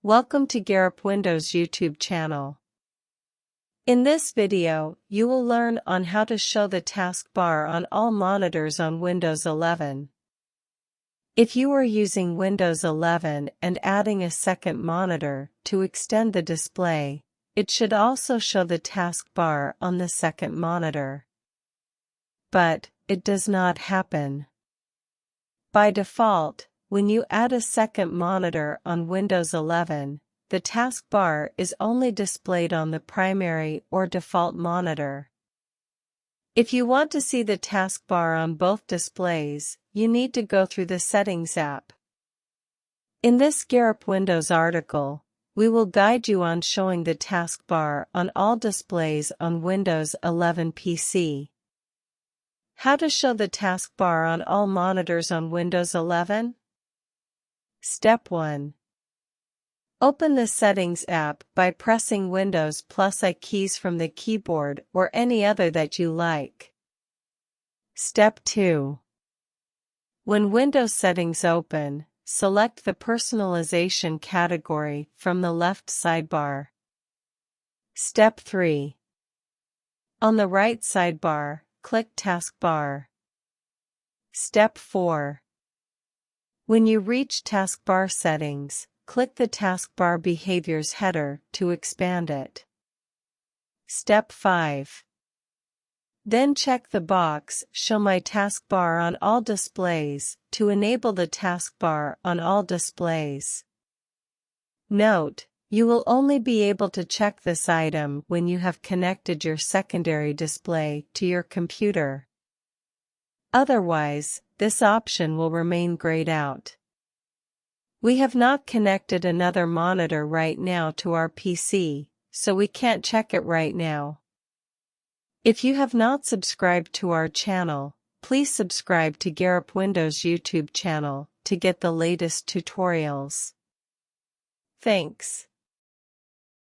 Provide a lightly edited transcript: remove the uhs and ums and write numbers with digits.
Welcome to Garup Windows YouTube channel. In this video, you will learn on how to show the taskbar on all monitors on Windows 11. If you are using Windows 11 and adding a second monitor to extend the display, it should also show the taskbar on the second monitor. But it does not happen. By default, when you add a second monitor on Windows 11, the taskbar is only displayed on the primary or default monitor. If you want to see the taskbar on both displays, you need to go through the Settings app. In this Garup Windows article, we will guide you on showing the taskbar on all displays on Windows 11 PC. How to show the taskbar on all monitors on Windows 11? Step 1. Open the Settings app by pressing Windows +I keys from the keyboard or any other that you like. Step 2. When Windows Settings open, select the Personalization category from the left sidebar. Step 3. On the right sidebar, click Taskbar. Step 4. When you reach Taskbar Settings, click the Taskbar Behaviors header to expand it. Step 5. Then check the box Show my taskbar on all displays to enable the taskbar on all displays. Note, you will only be able to check this item when you have connected your secondary display to your computer. Otherwise, this option will remain grayed out. We have not connected another monitor right now to our PC, so we can't check it right now. If you have not subscribed to our channel, please subscribe to Garup Windows YouTube channel to get the latest tutorials. Thanks.